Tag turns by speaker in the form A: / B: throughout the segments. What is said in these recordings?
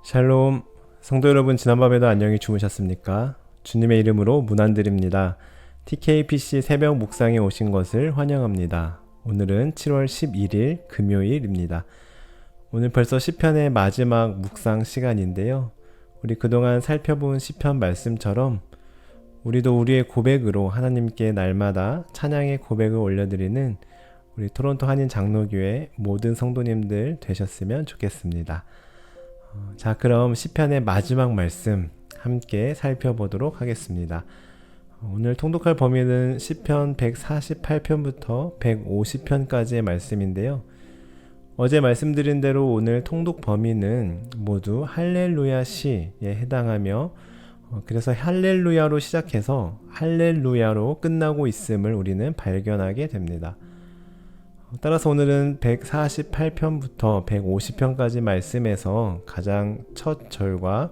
A: 샬롬, 성도 여러분, 지난밤에도 안녕히 주무셨습니까? 주님의 이름으로 문안드립니다. TKPC 새벽 묵상에 오신 것을 환영합니다. 오늘은 7월 11일 금요일입니다. 오늘 벌써 시편의 마지막 묵상 시간인데요. 우리 그동안 살펴본 시편 말씀처럼 우리도 우리의 고백으로 하나님께 날마다 찬양의 고백을 올려드리는 우리 토론토 한인 장로교회 모든 성도님들 되셨으면 좋겠습니다. 자, 그럼 시편의 마지막 말씀 함께 살펴보도록 하겠습니다. 오늘 통독할 범위는 시편 148편부터 150편까지의 말씀인데요. 어제 말씀드린 대로 오늘 통독 범위는 모두 할렐루야 시에 해당하며 그래서 할렐루야로 시작해서 할렐루야로 끝나고 있음을 우리는 발견하게 됩니다. 따라서 오늘은 148편부터 150편까지 말씀에서 가장 첫 절과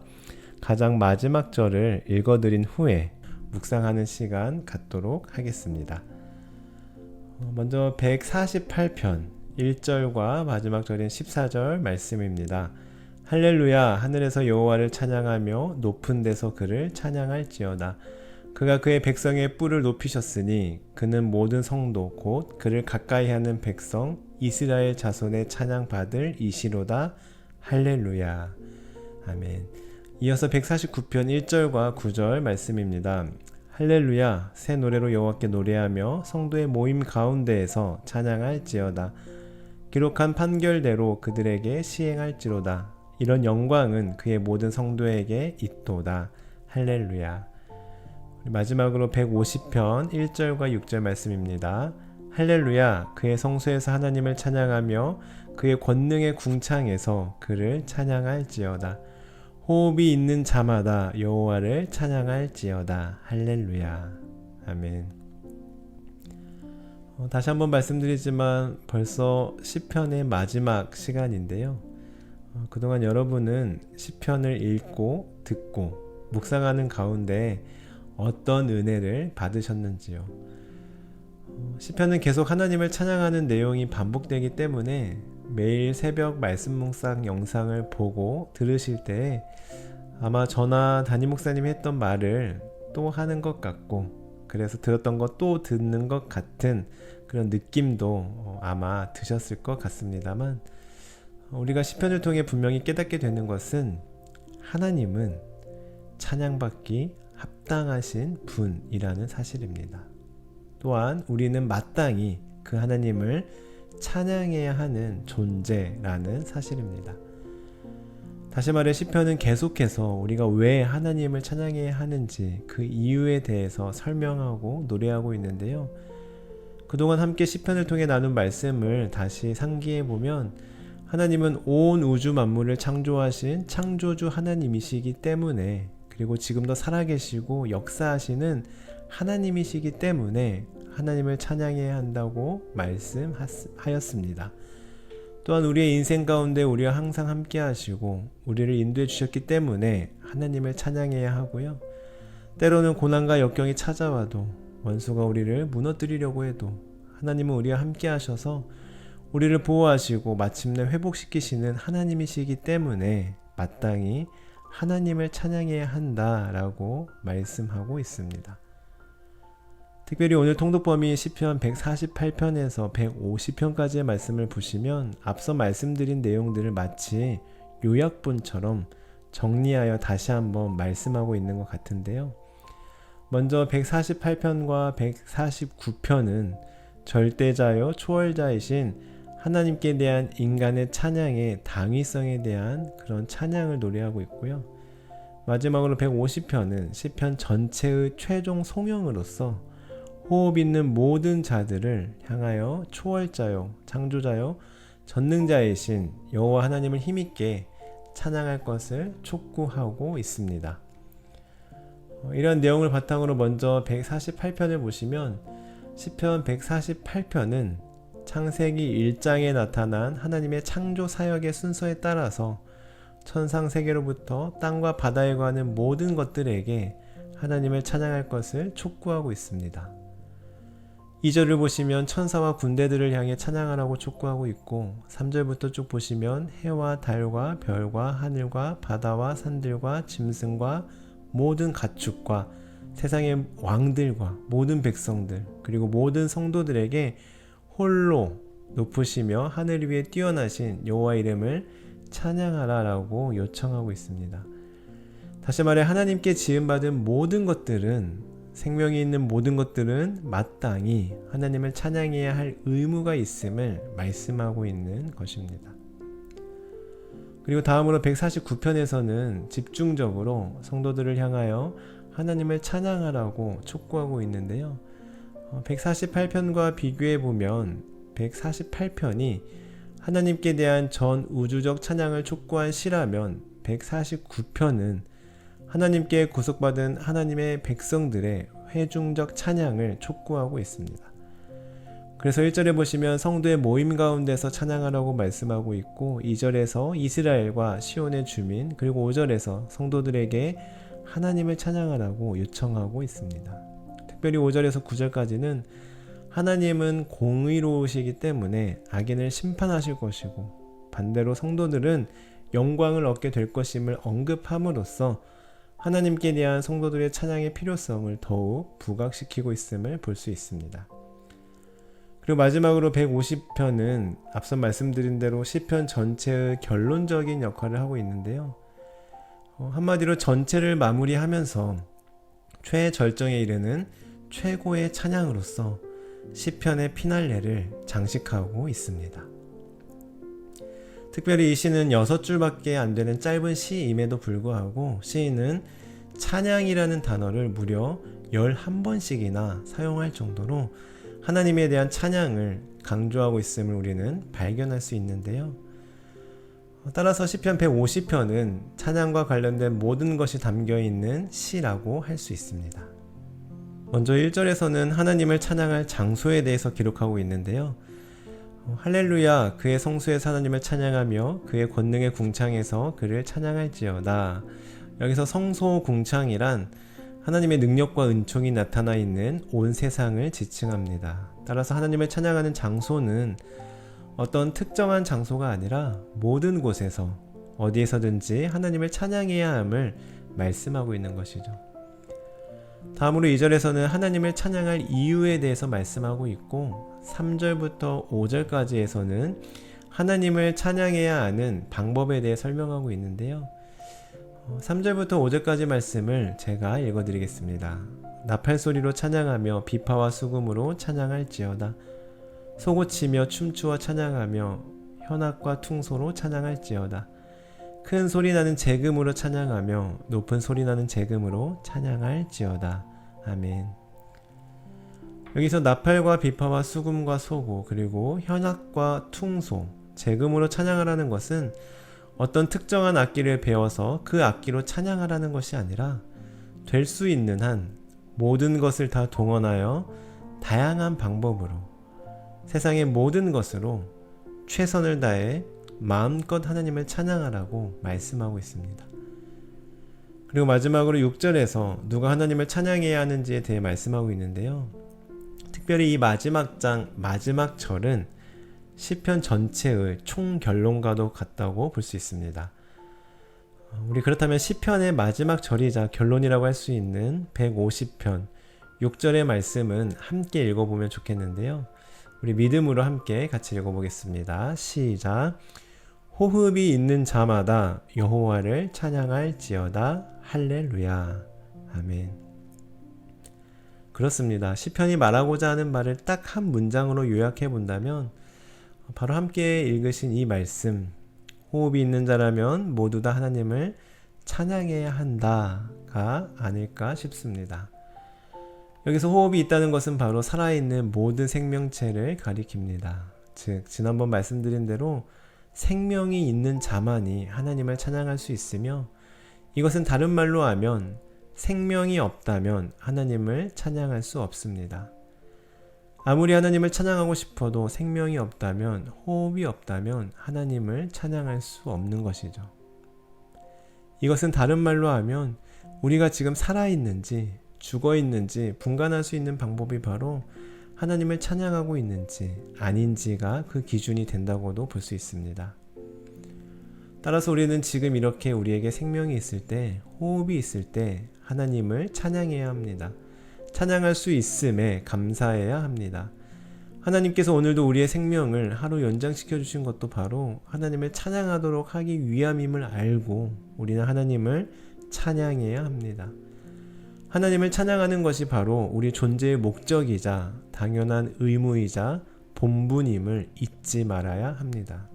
A: 가장 마지막 절을 읽어드린 후에 묵상하는 시간 갖도록 하겠습니다. 먼저 148편 1절과 마지막 절인 14절 말씀입니다. 할렐루야, 하늘에서 여호와를 찬양하며 높은 데서 그를 찬양할지어다. 그가 그의 백성의 뿔을 높이셨으니 그는 모든 성도 곧 그를 가까이하는 백성 이스라엘 자손의 찬양받을 이시로다. 할렐루야. 아멘. 이어서 149편 1절과 9절 말씀입니다. 할렐루야, 새 노래로 여호와께 노래하며 성도의 모임 가운데에서 찬양할지어다. 기록한 판결대로 그들에게 시행할지로다. 이런 영광은 그의 모든 성도에게 있도다. 할렐루야. 마지막으로 150편 1절과 6절 말씀입니다. 할렐루야, 그의 성소에서 하나님을 찬양하며 그의 권능의 궁창에서 그를 찬양할지어다. 호흡이 있는 자마다 여호와를 찬양할지어다. 할렐루야. 아멘. 다시 한번 말씀드리지만 벌써 시편의 마지막 시간인데요. 그동안 여러분은 시편을 읽고 듣고 묵상하는 가운데 어떤 은혜를 받으셨는지요? 시편은 계속 하나님을 찬양하는 내용이 반복되기 때문에 매일 새벽 말씀 묵상 영상을 보고 들으실 때 아마 저나 담임 목사님이 했던 말을 또 하는 것 같고 그래서 들었던 것 또 듣는 것 같은 그런 느낌도 아마 드셨을 것 같습니다만 우리가 시편을 통해 분명히 깨닫게 되는 것은 하나님은 찬양받기 합당하신 분이라는 사실입니다. 또한 우리는 마땅히 그 하나님을 찬양해야 하는 존재라는 사실입니다. 다시 말해 시편은 계속해서 우리가 왜 하나님을 찬양해야 하는지 그 이유에 대해서 설명하고 노래하고 있는데요. 그동안 함께 시편을 통해 나눈 말씀을 다시 상기해 보면 하나님은 온 우주 만물을 창조하신 창조주 하나님이시기 때문에 그리고 지금도 살아계시고 역사하시는 하나님이시기 때문에 하나님을 찬양해야 한다고 말씀하였습니다. 또한 우리의 인생 가운데 우리와 항상 함께 하시고 우리를 인도해 주셨기 때문에 하나님을 찬양해야 하고요. 때로는 고난과 역경이 찾아와도 원수가 우리를 무너뜨리려고 해도 하나님은 우리와 함께 하셔서 우리를 보호하시고 마침내 회복시키시는 하나님이시기 때문에 마땅히 하나님을 찬양해야 한다라고 말씀하고 있습니다. 특별히 오늘 통독범위 시편 148편에서 150편까지의 말씀을 보시면 앞서 말씀드린 내용들을 마치 요약본처럼 정리하여 다시 한번 말씀하고 있는 것 같은데요. 먼저 148편과 149편은 절대자요 초월자이신 하나님께 대한 인간의 찬양의 당위성에 대한 그런 찬양을 노래하고 있고요. 마지막으로 150편은 시편 전체의 최종 송영으로서 호흡 있는 모든 자들을 향하여 초월자요, 창조자요, 전능자이신 여호와 하나님을 힘있게 찬양할 것을 촉구하고 있습니다. 이런 내용을 바탕으로 먼저 148편을 보시면 시편 148편은 창세기 1장에 나타난 하나님의 창조 사역의 순서에 따라서 천상세계로부터 땅과 바다에 관한 모든 것들에게 하나님을 찬양할 것을 촉구하고 있습니다. 2절을 보시면 천사와 군대들을 향해 찬양하라고 촉구하고 있고 3절부터 쭉 보시면 해와 달과 별과 하늘과 바다와 산들과 짐승과 모든 가축과 세상의 왕들과 모든 백성들 그리고 모든 성도들에게 홀로 높으시며 하늘 위에 뛰어나신 여호와 이름을 찬양하라 라고 요청하고 있습니다. 다시 말해 하나님께 지음받은 모든 것들은 생명이 있는 모든 것들은 마땅히 하나님을 찬양해야 할 의무가 있음을 말씀하고 있는 것입니다. 그리고 다음으로 149편에서는 집중적으로 성도들을 향하여 하나님을 찬양하라고 촉구하고 있는데요. 148편과 비교해 보면 148편이 하나님께 대한 전 우주적 찬양을 촉구한 시라면 149편은 하나님께 구속받은 하나님의 백성들의 회중적 찬양을 촉구하고 있습니다. 그래서 1절에 보시면 성도의 모임 가운데서 찬양하라고 말씀하고 있고 2절에서 이스라엘과 시온의 주민 그리고 5절에서 성도들에게 하나님을 찬양하라고 요청하고 있습니다. 특별히 5절에서 9절까지는 하나님은 공의로우시기 때문에 악인을 심판하실 것이고 반대로 성도들은 영광을 얻게 될 것임을 언급함으로써 하나님께 대한 성도들의 찬양의 필요성을 더욱 부각시키고 있음을 볼 수 있습니다. 그리고 마지막으로 150편은 앞서 말씀드린 대로 시편 전체의 결론적인 역할을 하고 있는데요. 한마디로 전체를 마무리하면서 최절정에 이르는 최고의 찬양으로서 시편의 피날레를 장식하고 있습니다. 특별히 이 시는 6줄밖에 안 되는 짧은 시임에도 불구하고 시인은 찬양이라는 단어를 무려 11번씩이나 사용할 정도로 하나님에 대한 찬양을 강조하고 있음을 우리는 발견할 수 있는데요. 따라서 시편 150편은 찬양과 관련된 모든 것이 담겨있는 시라고 할 수 있습니다. 먼저 1절에서는 하나님을 찬양할 장소에 대해서 기록하고 있는데요. 할렐루야 그의 성소에서 하나님을 찬양하며 그의 권능의 궁창에서 그를 찬양할지어다. 여기서 성소 궁창이란 하나님의 능력과 은총이 나타나 있는 온 세상을 지칭합니다. 따라서 하나님을 찬양하는 장소는 어떤 특정한 장소가 아니라 모든 곳에서 어디에서든지 하나님을 찬양해야 함을 말씀하고 있는 것이죠. 다음으로 2절에서는 하나님을 찬양할 이유에 대해서 말씀하고 있고 3절부터 5절까지에서는 하나님을 찬양해야 하는 방법에 대해 설명하고 있는데요. 3절부터 5절까지 말씀을 제가 읽어드리겠습니다. 나팔소리로 찬양하며 비파와 수금으로 찬양할지어다. 소고치며 춤추어 찬양하며 현악과 퉁소로 찬양할지어다. 큰 소리나는 재금으로 찬양하며 높은 소리나는 재금으로 찬양할지어다. 아멘. 여기서 나팔과 비파와 수금과 소고 그리고 현악과 퉁소, 재금으로 찬양하라는 것은 어떤 특정한 악기를 배워서 그 악기로 찬양하라는 것이 아니라 될 수 있는 한 모든 것을 다 동원하여 다양한 방법으로 세상의 모든 것으로 최선을 다해 마음껏 하나님을 찬양하라고 말씀하고 있습니다. 그리고 마지막으로 6절에서 누가 하나님을 찬양해야 하는지에 대해 말씀하고 있는데요. 특별히 이 마지막 장, 마지막 절은 시편 전체의 총결론과도 같다고 볼 수 있습니다. 우리 그렇다면 시편의 마지막 절이자 결론이라고 할 수 있는 150편 6절의 말씀은 함께 읽어보면 좋겠는데요. 우리 믿음으로 함께 같이 읽어보겠습니다. 시작. 호흡이 있는 자마다 여호와를 찬양할지어다. 할렐루야. 아멘. 그렇습니다. 시편이 말하고자 하는 말을 딱 한 문장으로 요약해 본다면 바로 함께 읽으신 이 말씀, 호흡이 있는 자라면 모두 다 하나님을 찬양해야 한다가 아닐까 싶습니다. 여기서 호흡이 있다는 것은 바로 살아있는 모든 생명체를 가리킵니다. 즉 지난번 말씀드린 대로 생명이 있는 자만이 하나님을 찬양할 수 있으며 이것은 다른 말로 하면 생명이 없다면 하나님을 찬양할 수 없습니다. 아무리 하나님을 찬양하고 싶어도 생명이 없다면, 호흡이 없다면 하나님을 찬양할 수 없는 것이죠. 이것은 다른 말로 하면 우리가 지금 살아있는지 죽어있는지 분간할 수 있는 방법이 바로 하나님을 찬양하고 있는지 아닌지가 그 기준이 된다고도 볼 수 있습니다. 따라서 우리는 지금 이렇게 우리에게 생명이 있을 때, 호흡이 있을 때 하나님을 찬양해야 합니다. 찬양할 수 있음에 감사해야 합니다. 하나님께서 오늘도 우리의 생명을 하루 연장시켜 주신 것도 바로 하나님을 찬양하도록 하기 위함임을 알고 우리는 하나님을 찬양해야 합니다. 하나님을 찬양하는 것이 바로 우리 존재의 목적이자 당연한 의무이자 본분임을 잊지 말아야 합니다.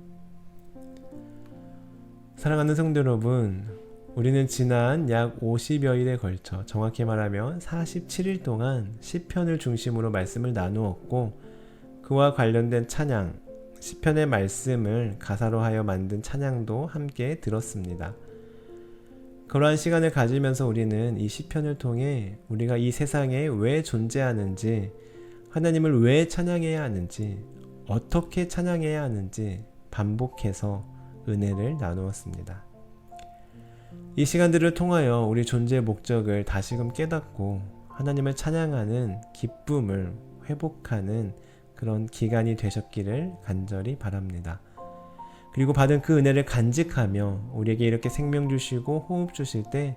A: 사랑하는 성도 여러분, 우리는 지난 약 50여일에 걸쳐, 정확히 말하면 47일 동안 시편을 중심으로 말씀을 나누었고, 그와 관련된 찬양, 시편의 말씀을 가사로 하여 만든 찬양도 함께 들었습니다. 그러한 시간을 가지면서 우리는 이 시편을 통해 우리가 이 세상에 왜 존재하는지, 하나님을 왜 찬양해야 하는지, 어떻게 찬양해야 하는지 반복해서 은혜를 나누었습니다. 이 시간들을 통하여 우리 존재의 목적을 다시금 깨닫고 하나님을 찬양하는 기쁨을 회복하는 그런 기간이 되셨기를 간절히 바랍니다. 그리고 받은 그 은혜를 간직하며 우리에게 이렇게 생명 주시고 호흡 주실 때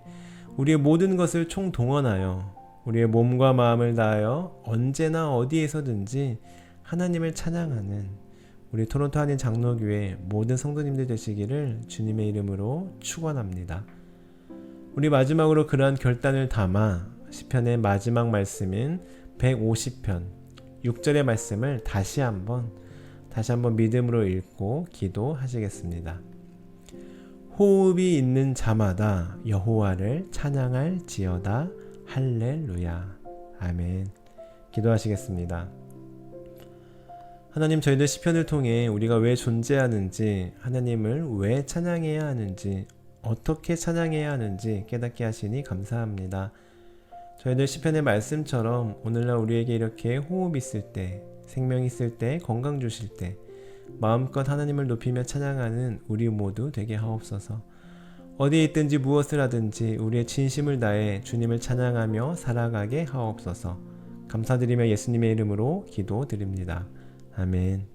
A: 우리의 모든 것을 총동원하여 우리의 몸과 마음을 다하여 언제나 어디에서든지 하나님을 찬양하는 우리 토론토 한인 장로교회 모든 성도님들 되시기를 주님의 이름으로 축원합니다. 우리 마지막으로 그러한 결단을 담아 시편의 마지막 말씀인 150편 6절의 말씀을 다시 한번 믿음으로 읽고 기도하시겠습니다. 호흡이 있는 자마다 여호와를 찬양할지어다. 할렐루야. 아멘. 기도하시겠습니다. 하나님, 저희들 시편을 통해 우리가 왜 존재하는지, 하나님을 왜 찬양해야 하는지, 어떻게 찬양해야 하는지 깨닫게 하시니 감사합니다. 저희들 시편의 말씀처럼 오늘날 우리에게 이렇게 호흡 있을 때, 생명 있을 때, 건강 주실 때 마음껏 하나님을 높이며 찬양하는 우리 모두 되게 하옵소서. 어디에 있든지 무엇을 하든지 우리의 진심을 다해 주님을 찬양하며 살아가게 하옵소서. 감사드리며 예수님의 이름으로 기도드립니다. 아멘.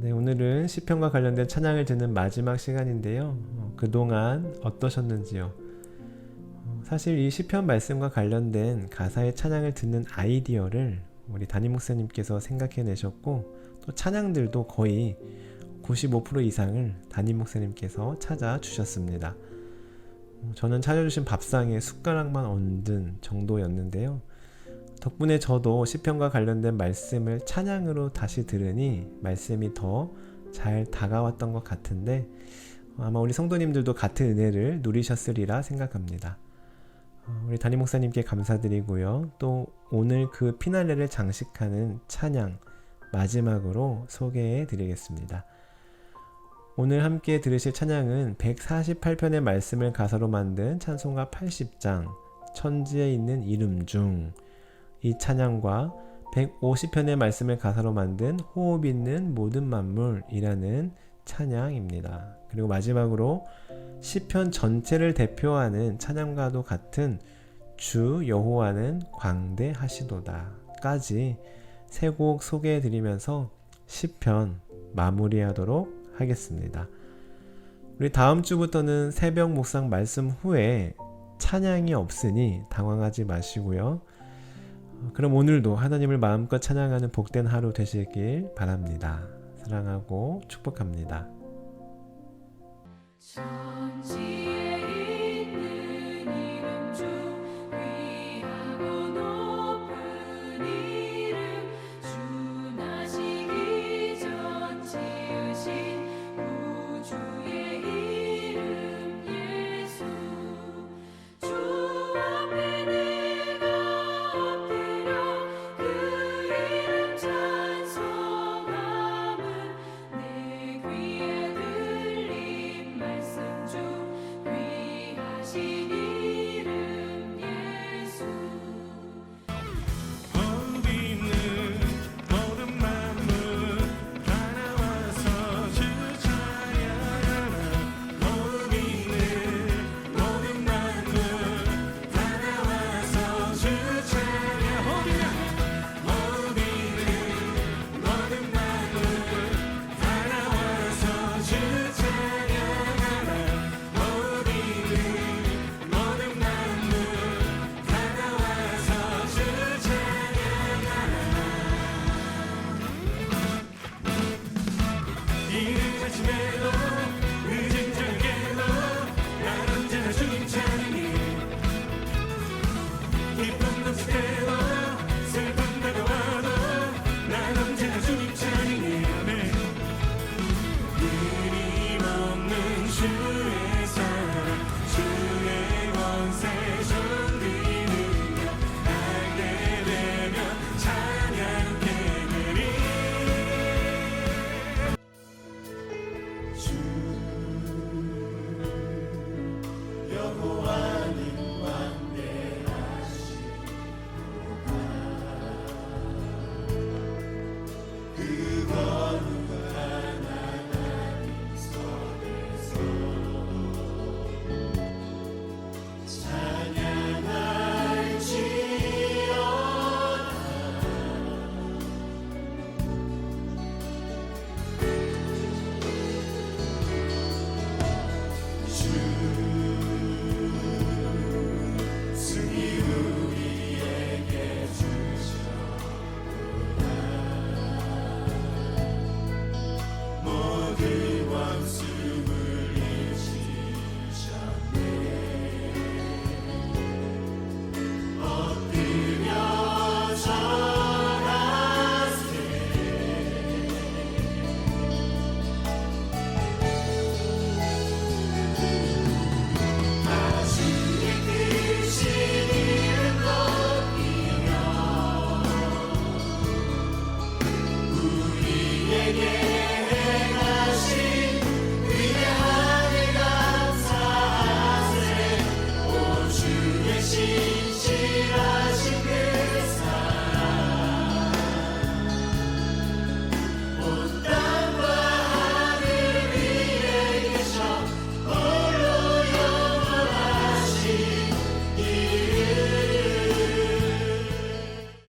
A: 네, 오늘은 시편과 관련된 찬양을 듣는 마지막 시간인데요. 그동안 어떠셨는지요? 사실 이 시편 말씀과 관련된 가사의 찬양을 듣는 아이디어를 우리 담임 목사님께서 생각해 내셨고, 또 찬양들도 거의 95% 이상을 담임 목사님께서 찾아주셨습니다. 저는 찾아주신 밥상에 숟가락만 얹은 정도였는데요. 덕분에 저도 시편과 관련된 말씀을 찬양으로 다시 들으니 말씀이 더 잘 다가왔던 것 같은데, 아마 우리 성도님들도 같은 은혜를 누리셨으리라 생각합니다. 우리 담임 목사님께 감사드리고요. 또 오늘 그 피날레를 장식하는 찬양 마지막으로 소개해 드리겠습니다. 오늘 함께 들으실 찬양은 148편의 말씀을 가사로 만든 찬송가 80장 천지에 있는 이름 중, 이 찬양과 150편의 말씀을 가사로 만든 호흡 있는 모든 만물이라는 찬양입니다. 그리고 마지막으로 시편 전체를 대표하는 찬양과도 같은 주 여호와는 광대하시도다 까지 세 곡 소개해 드리면서 시편 마무리하도록 하겠습니다. 우리 다음 주부터는 새벽 묵상 말씀 후에 찬양이 없으니 당황하지 마시고요. 그럼 오늘도 하나님을 마음껏 찬양하는 복된 하루 되시길 바랍니다. 사랑하고 축복합니다.
B: 천지에 있는 이름 중 귀하고 높은 이름, 주 나시기 전 지으신 구주의 이름 예수. 주 앞에 내가 엎드려 그 이름 찬송함은 내 귀에 들린 말씀 중 귀 내게